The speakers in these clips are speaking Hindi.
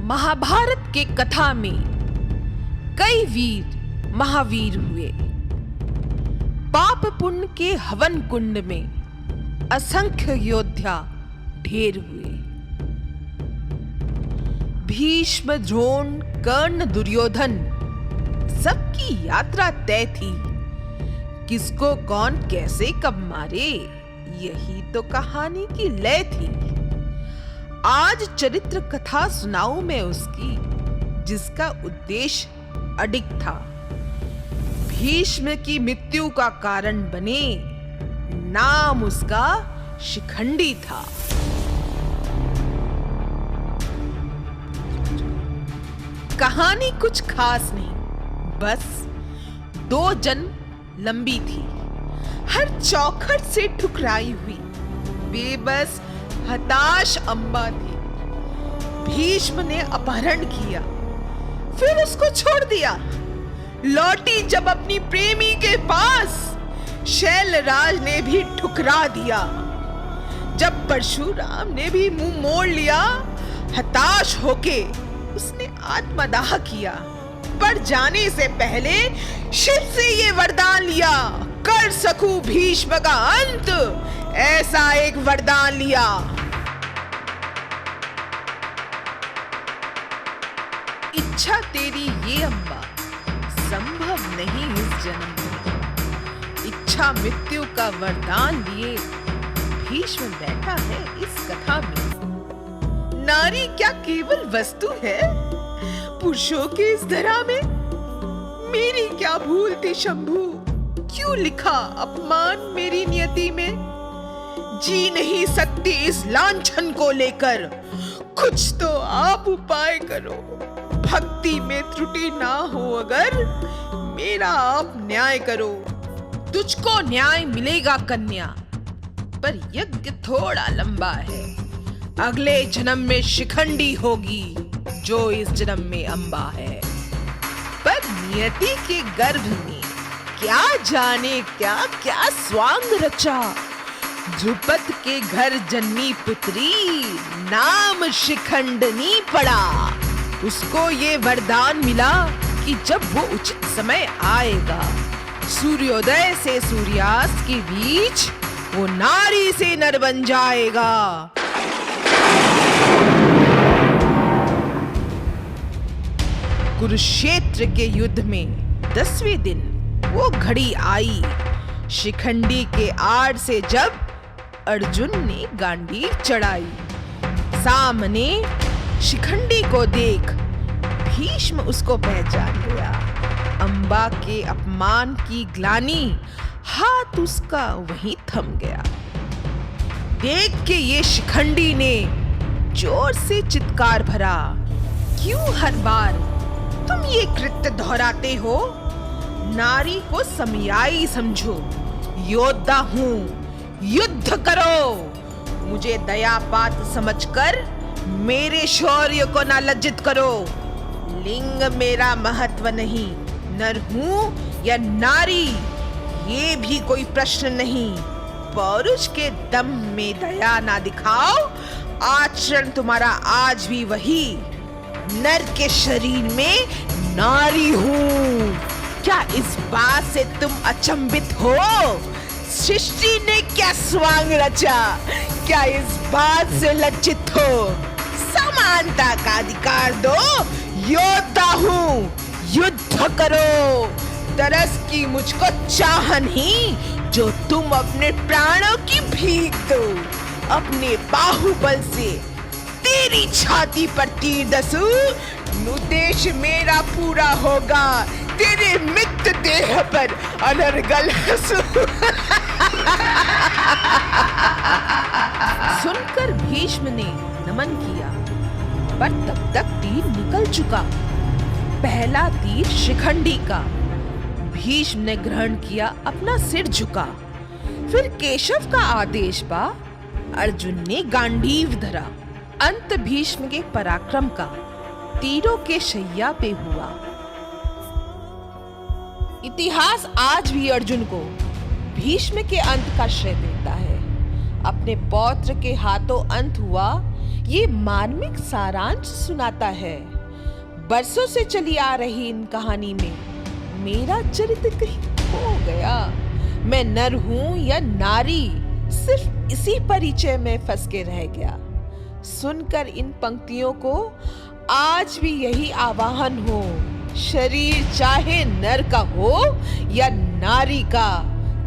महाभारत के कथा में कई वीर महावीर हुए। पाप पुण्य के हवन कुंड में असंख्य योद्धा ढेर हुए। भीष्म, द्रोण, कर्ण, दुर्योधन सबकी यात्रा तय थी। किसको कौन कैसे कब मारे, यही तो कहानी की लय थी। आज चरित्र कथा सुनाऊं मैं उसकी, जिसका उद्देश्य अडिग था। भीष्म की मृत्यु का कारण बने, नाम उसका शिखंडी था। कहानी कुछ खास नहीं, बस 2 जन्म लंबी थी। हर चौखट से ठुकराई हुई बेबस हताश अम्बा थी। भीष्म ने अपहरण किया, फिर उसको छोड़ दिया। लौटी जब अपनी प्रेमी के पास, शैलराज ने भी ठुकरा दिया। जब परशुराम ने भी मुंह मोड़ लिया, हताश होके उसने आत्मदाह किया। पर जाने से पहले शिव से ये वरदान लिया, कर सकूं भीष्म का अंत, ऐसा एक वरदान लिया। इच्छा तेरी ये अम्बा, संभव नहीं इस जन्म में। इच्छा मृत्यु का वरदान लिए भीष्म बैठा है इस कथा में। नारी क्या केवल वस्तु है पुरुषों के इस धरा में? मेरी क्या भूल थी शंभू, क्यों लिखा अपमान मेरी नियति में? जी नहीं सकती इस लांछन को लेकर, कुछ तो आप उपाय करो। भक्ति में त्रुटि ना हो अगर, मेरा आप न्याय करो। तुझको न्याय मिलेगा कन्या, पर यज्ञ थोड़ा लंबा है। अगले जन्म में शिखंडी होगी, जो इस जन्म में अम्बा है। पर नियति के गर्भ में क्या जाने क्या क्या स्वांग रचा। ध्रुपद के घर जन्मी पुत्री, नाम शिखंडनी पड़ा। उसको ये वरदान मिला कि जब वो उचित समय आएगा, सूर्योदय से सूर्यास्त के बीच वो नारी से नर बन जाएगा। कुरुक्षेत्र के युद्ध में 10वें दिन वो घड़ी आई। शिखंडी के आड़ से जब अर्जुन ने गांडीव चढ़ाई, सामने शिखंडी को देख भीष्म उसको पहचान गया। अम्बा के अपमान की ग्लानि, हाथ उसका वहीं थम गया। देख के ये शिखंडी ने जोर से चित्कार भरा, क्यों हर बार तुम ये कृत्य दोहराते हो? नारी को समयाई समझो, योद्धा हूं, युद्ध करो। मुझे दया पात समझकर मेरे शौर्य को ना लज्जित करो। लिंग मेरा महत्व नहीं, नर हूं या नारी ये भी कोई प्रश्न नहीं। पौरुष के दम में दया ना दिखाओ, आचरण तुम्हारा आज भी वही। नर के शरीर में नारी हूं, क्या इस बात से तुम अचंभित हो? सृष्टि ने क्या स्वांग रचा, क्या इस बात से लज्जित हो? समानता का अधिकार दो, योद्धा हूं, युद्ध करो। तरस की मुझको चाह नहीं, जो तुम अपने प्राणों की भीख दो। अपने बाहुबल से तेरी छाती पर तीर दसूं, उद्देश्य मेरा पूरा होगा। तेरे मित्र देह पर अनर्गल हंसूं। सुनकर भीष्म ने नमन किया, पर तब तक तीर निकल चुका। पहला तीर शिखंडी का। भीष्म ने ग्रहण किया, अपना सिर झुका। फिर केशव का आदेश पा, अर्जुन ने गांडीव धरा। अंत भीष्म के पराक्रम का तीरों के शैया पे हुआ। इतिहास आज भी अर्जुन को भीष्म के अंत का श्रेय देता है। अपने पौत्र के हाथों अंत हुआ, ये मार्मिक सारांश सुनाता है। बरसों से चली आ रही इन कहानी में मेरा चरित्र कहीं खो गया। मैं नर हूं या नारी, सिर्फ इसी परिचय में फंस के रह गया। सुनकर इन पंक्तियों को आज भी यही आवाहन हो, शरीर चाहे नर का हो या नारी का,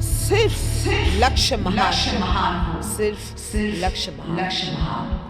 सिर्फ लक्ष्य महान, सिर्फ लक्ष्य महान।